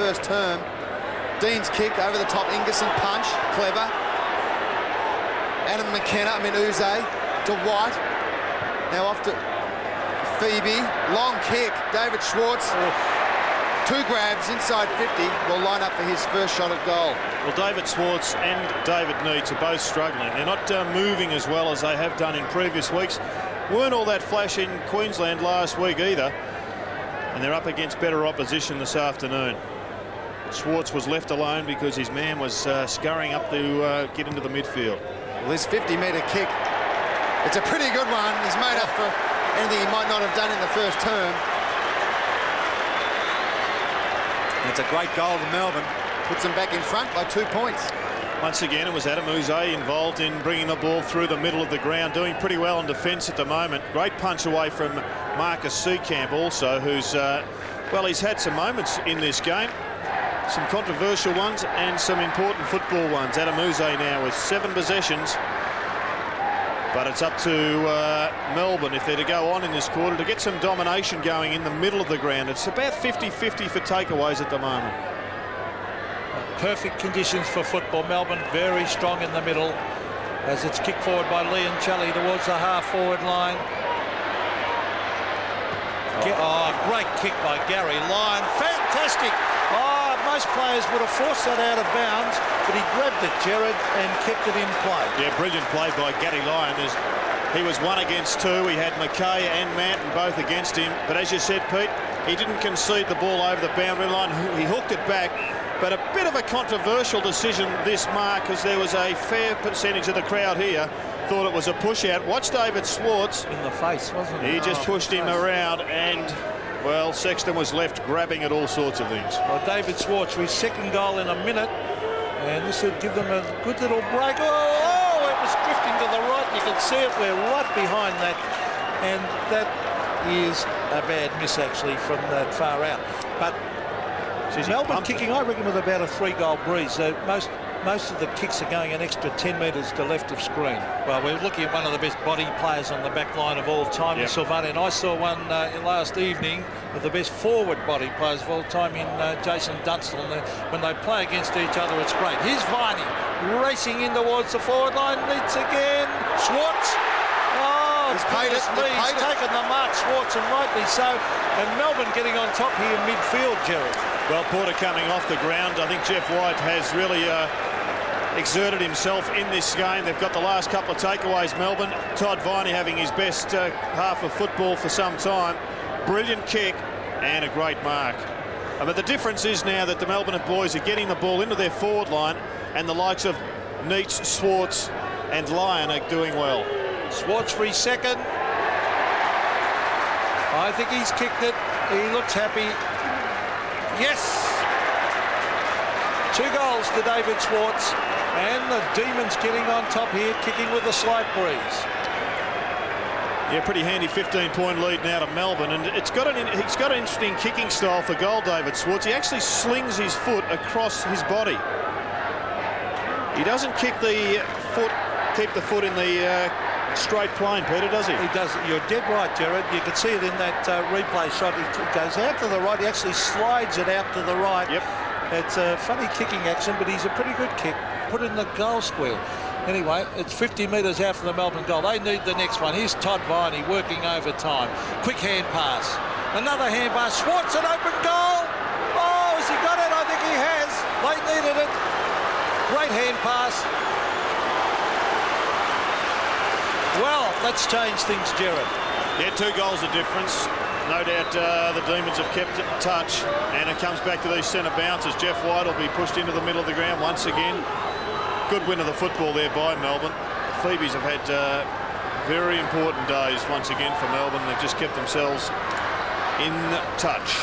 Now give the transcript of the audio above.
first term. Dean's kick over the top, Ingerson punch, clever. Adam McKenna, Uze to White. Now off to Phoebe, long kick, David Schwarz. Two grabs inside 50 will line up for his first shot at goal. Well, David Schwarz and David Neitz are both struggling. They're not moving as well as they have done in previous weeks. Weren't all that flash in Queensland last week either. And they're up against better opposition this afternoon. Schwarz was left alone because his man was scurrying up to get into the midfield. Well, his 50-metre kick, it's a pretty good one. He's made up for anything he might not have done in the first term. It's a great goal to Melbourne. Puts them back in front by 2 points. Once again, it was Adam Uze involved in bringing the ball through the middle of the ground, doing pretty well in defence at the moment. Great punch away from Marcus Seekamp also, who's, well, he's had some moments in this game. Some controversial ones and some important football ones. Adam Uze now with 7 possessions. But it's up to Melbourne, if they're to go on in this quarter, to get some domination going in the middle of the ground. It's about 50-50 for takeaways at the moment. Perfect conditions for football. Melbourne very strong in the middle as it's kicked forward by Leon Challey towards the half-forward line. Great kick by Gary Lyon. Fantastic. Most players would have forced that out of bounds, but he grabbed it, Gerard, and kept it in play. Yeah, brilliant play by Gary Lyon. He was 1 against 2. He had McKay and Manton both against him. But as you said, Pete, he didn't concede the ball over the boundary line. He hooked it back. But a bit of a controversial decision, this mark, because there was a fair percentage of the crowd here thought it was a push-out. Watch David Schwarz. In the face, wasn't it? He just pushed him around and, well, Sexton was left grabbing at all sorts of things. Well, David Schwarz, for his second goal in a minute, and this would give them a good little break. Oh, it was drifting to the right. You can see it. We're right behind that, and that is a bad miss, actually, from that far out. But Melbourne kicking, I reckon, with about a 3-goal breeze. So most of the kicks are going an extra 10 metres to left of screen. Well, we're looking at one of the best body players on the back line of all time in Silvani, and I saw one last evening of the best forward body players of all time in Jason Dunstall. When they play against each other, it's great. Here's Viney racing in towards the forward line. Neitz again. Schwarz. Oh, he's paid it. He's taken the mark, Schwarz, and rightly so. And Melbourne getting on top here in midfield, Gerard. Well, Porter coming off the ground. I think Jeff White has really exerted himself in this game. They've got the last couple of takeaways, Melbourne. Todd Viney having his best half of football for some time. Brilliant kick and a great mark. But the difference is now that the Melbourne boys are getting the ball into their forward line, and the likes of Neitz, Schwarz and Lyon are doing well. Schwarz for his second. I think he's kicked it. He looks happy. Yes! 2 goals to David Schwarz, and the Demons getting on top here, kicking with a slight breeze. Yeah, pretty handy 15-point lead now to Melbourne, and he's got an interesting kicking style for goal, David Schwarz. He actually slings his foot across his body. He doesn't keep the foot in the straight plane, Peter, does he? He does. You're dead right, Gerard. You can see it in that replay shot. It goes out to the right. He actually slides it out to the right. Yep. It's a funny kicking action, but he's a pretty good kick. Put in the goal square. Anyway, it's 50 metres out from the Melbourne goal. They need the next one. Here's Todd Viney working overtime. Quick hand pass. Another hand pass. Schwarz, an open goal. Oh, has he got it? I think he has. They needed it. Great hand pass. Well, let's change things, Gerard. Yeah, 2 goals of difference. No doubt the Demons have kept it in touch, and it comes back to these centre bounces. Jeff White will be pushed into the middle of the ground once again. Good win of the football there by Melbourne. The Phoebes have had very important days once again for Melbourne. They've just kept themselves in touch.